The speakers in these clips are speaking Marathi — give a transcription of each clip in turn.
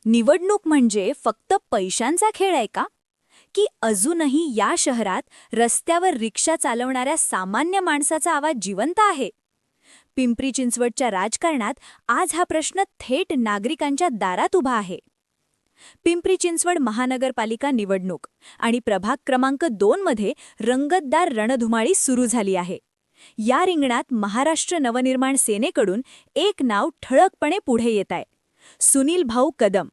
निवडणूक म्हणजे फक्त पैशांचा खेळ आहे का? की अजूनही या शहरात रस्त्यावर रिक्षा चालवणाऱ्या सामान्य माणसाचा आवाज जिवंत आहे? पिंपरी चिंचवडच्या राजकारणात आज हा प्रश्न थेट नागरिकांच्या दारात उभा आहे. पिंपरी चिंचवड महानगरपालिका निवडणूक आणि प्रभाग क्रमांक 2 मध्ये रंगतदार रणधुमाळी सुरू झाली आहे. या रिंगणात महाराष्ट्र नवनिर्माण सेनेकडून एक नाव ठळकपणे पुढे येत आहे. सुनील भाऊ कदम,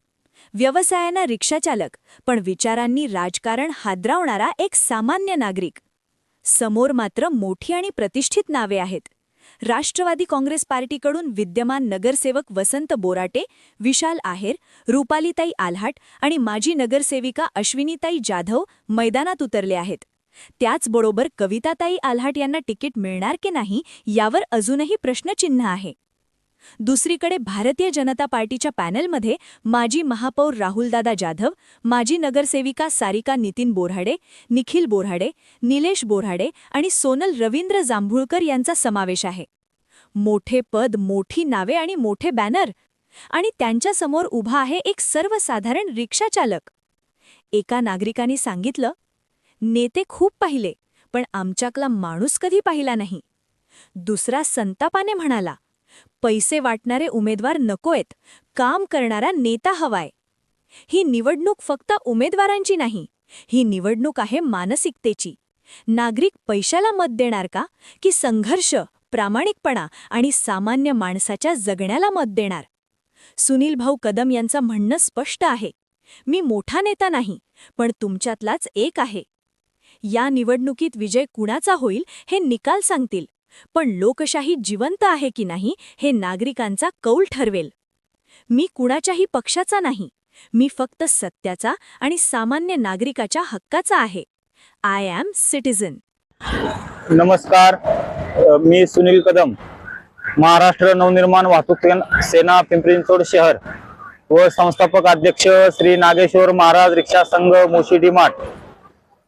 व्यवसायानं रिक्षाचालक पण विचारांनी राजकारण हादरावणारा एक सामान्य नागरिक. समोर मात्र मोठी आणि प्रतिष्ठित नावे आहेत. राष्ट्रवादी काँग्रेस पार्टीकडून विद्यमान नगरसेवक वसंत बोराटे, विशाल आहेर, रुपालीताई आल्हाट आणि माजी नगरसेविका अश्विनीताई जाधव मैदानात उतरले आहेत. त्याचबरोबर कविताताई आल्हाट यांना तिकीट मिळणार की नाही यावर अजूनही प्रश्नचिन्ह आहे. दुसरीकडे भारतीय जनता पार्टीच्या पॅनलमध्ये माजी महापौर राहुलदादा जाधव, माजी नगरसेविका सारिका नितीन बोऱ्हाडे, निखिल बोऱ्हाडे, निलेश बोऱ्हाडे आणि सोनल रवींद्र जांभूळकर यांचा समावेश आहे. मोठे पद, मोठी नावे आणि मोठे बॅनर, आणि त्यांच्यासमोर उभा आहे एक सर्वसाधारण रिक्षाचालक. एका नागरिकाने सांगितलं, नेते खूप पाहिले पण आमच्याकला माणूस कधी पाहिला नाही. दुसरा संतापाने म्हणाला, पैसे वाटणारे उमेदवार नकोयत, काम करणारा नेता हवाय. ही निवडणूक फक्त उमेदवारांची नाही, ही निवडणूक आहे मानसिकतेची. नागरिक पैशाला मत देणार का, की संघर्ष, प्रामाणिकपणा आणि सामान्य माणसाच्या जगण्याला मत देणार? सुनील भाऊ कदम यांचं म्हणणं स्पष्ट आहे, मी मोठा नेता नाही पण तुमच्यातलाच एक आहे. या निवडणुकीत विजय कुणाचा होईल हे निकाल सांगतील, पण लोकशाही जिवंत आहे की नाही हे नागरिकांचा कौल ठरवेल. मी कुणाच्याही पक्षाचा नाही, मी फक्त सत्याचा आणि सामान्य नागरिकाच्या हक्काचा आहे. I am citizen. नमस्कार, मी सुनील कदम, महाराष्ट्र नवनिर्माण वाहतूक सेना पिंपरी चिंचवड शहर व संस्थापक अध्यक्ष श्री नागेश्वर महाराज रिक्षा संघ मोशी डीमार्ट.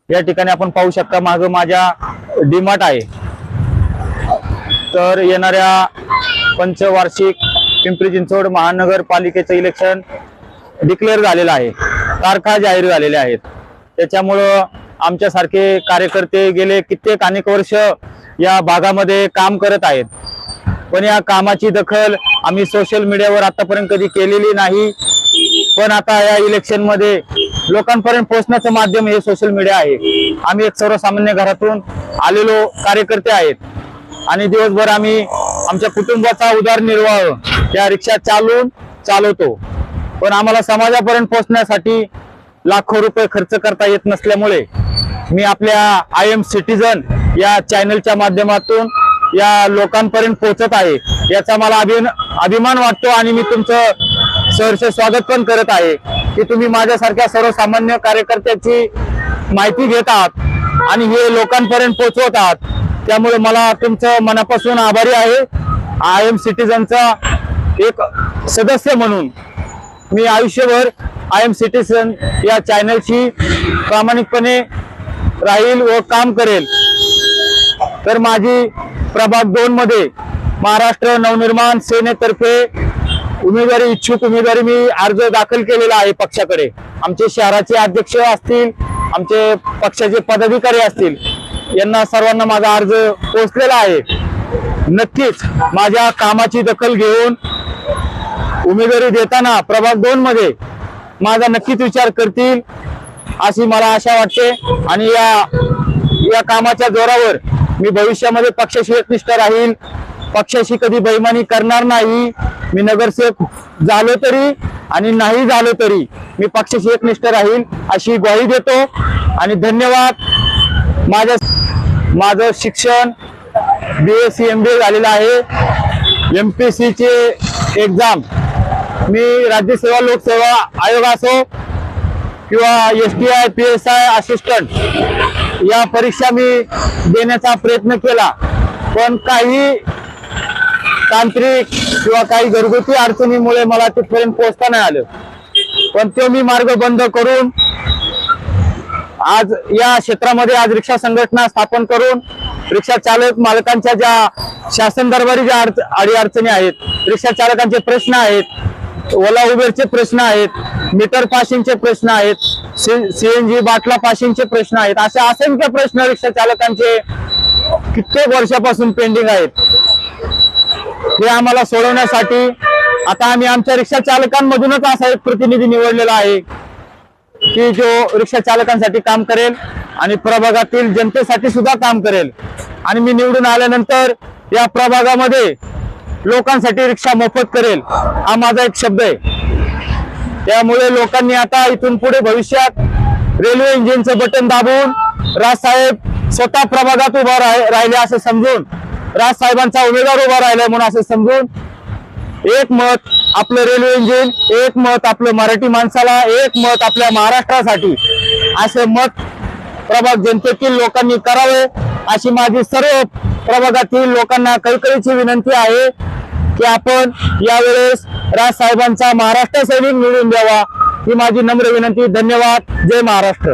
या ठिकाणी आपण पाहू शकता मागं माझ्या डीमार्ट आहे. तर येणाऱ्या पंचवार्षिक पिंपरी चिंचवड महानगरपालिकेचं इलेक्शन डिक्लेअर झालेलं आहे, तारखा जाहीर झालेल्या आहेत. त्याच्यामुळं आमच्यासारखे कार्यकर्ते गेले कित्येक अनेक वर्ष या भागामध्ये काम करत आहेत, पण या कामाची दखल आम्ही सोशल मीडियावर आतापर्यंत कधी केलेली नाही. पण आता या इलेक्शन मध्ये लोकांपर्यंत पोहोचण्याचं माध्यम हे सोशल मीडिया आहे. आम्ही एक सर्वसामान्य घरातून आलेलो कार्यकर्ते आहेत आणि दिवसभर आम्ही आमच्या कुटुंबाचा उदरनिर्वाह या रिक्षा चालवतो. पण आम्हाला समाजापर्यंत पोहोचण्यासाठी लाखो रुपये खर्च करता येत नसल्यामुळे मी आपल्या आय एम सिटिझन या चॅनलच्या माध्यमातून या लोकांपर्यंत पोहोचत आहे. याचा मला अभिमान वाटतो आणि मी तुमचं सहर्ष स्वागत पण करत आहे की तुम्ही माझ्यासारख्या सर्वसामान्य कार्यकर्त्याची माहिती घेत आहात आणि हे लोकांपर्यंत पोहोचवत आहात. त्यामुळे मला तुमचं मनापासून आभारी आहे. आय एम सिटिझनचा एक सदस्य म्हणून मी आयुष्यभर आय एम सिटिझन या चॅनलशी प्रामाणिकपणे राहील व काम करेल. तर माझी प्रभाग 2 मध्ये महाराष्ट्र नवनिर्माण सेनेतर्फे इच्छुक उमेदवारी मी अर्ज दाखल केलेला आहे पक्षाकडे. आमचे शहराचे अध्यक्ष असतील, आमचे पक्षाचे पदाधिकारी असतील, यांना सर्वांना माझा अर्ज पोहोचलेला आहे. नक्कीच माझ्या कामाची दखल घेऊन उमेदवारी देताना प्रभाग 2 मध्ये माझा नक्कीच विचार करतील अशी मला आशा वाटते. आणि या कामाच्या जोरावर मी भविष्यामध्ये पक्षाशी एकनिष्ठ राहील, पक्षाशी कधी बेईमानी करणार नाही. मी नगरसेवक झालो तरी आणि नाही झालो तरी मी पक्षाशी एकनिष्ठ राहील अशी ग्वाही देतो. आणि धन्यवाद. माझं शिक्षण BSc MBA झालेलं आहे. MPSC चे एक्झाम मी राज्यसेवा लोकसेवा आयोग असो किंवा STI PSI असिस्टंट या परीक्षा मी देण्याचा प्रयत्न केला, पण काही तांत्रिक किंवा काही घरगुती अडचणीमुळे मला तिथपर्यंत पोहोचता नाही आलं. पण तो मी मार्ग बंद करून आज या क्षेत्रामध्ये रिक्षा संघटना स्थापन करून रिक्षा चालक मालकांच्या ज्या शासन दरबारी ज्या अडीअडचणी आहेत, रिक्षा चालकांचे प्रश्न आहेत, ओला उबेरचे प्रश्न आहेत, मीटर पासिंगचे प्रश्न आहेत, सीएनजी बाटला पासिंगचे प्रश्न आहेत, असे असंख्य प्रश्न रिक्षा चालकांचे कित्येक वर्षापासून पेंडिंग आहेत. हे आम्हाला सोडवण्यासाठी आता आम्ही आमच्या रिक्षा चालकांमधूनच असा एक प्रतिनिधी निवडलेला आहे की जो रिक्षा चालकांसाठी काम करेल आणि प्रभागातील जनतेसाठी सुद्धा काम करेल. आणि मी निवडून आल्यानंतर या प्रभागामध्ये लोकांसाठी रिक्षा मोफत करेल, हा माझा एक शब्द आहे. त्यामुळे लोकांनी आता इथून पुढे भविष्यात रेल्वे इंजिनचं बटन दाबून राजसाहेब स्वतः प्रभागात उभा राहिले असं समजून, राजसाहेबांचा उमेदवार उभा राहिलाय म्हणून असं समजून, एक मत आपलं रेल्वे इंजिन, एक मत आपलं मराठी माणसाला, एक मत आपल्या महाराष्ट्रासाठी, असे मत प्रभाग जनतेतील लोकांनी करावे अशी माझी सर्व प्रभागातील लोकांना कळकळीची विनंती आहे की आपण यावेळेस राजसाहेबांचा महाराष्ट्र सैनिक निवडून द्यावा, ही माझी नम्र विनंती. धन्यवाद. जय महाराष्ट्र.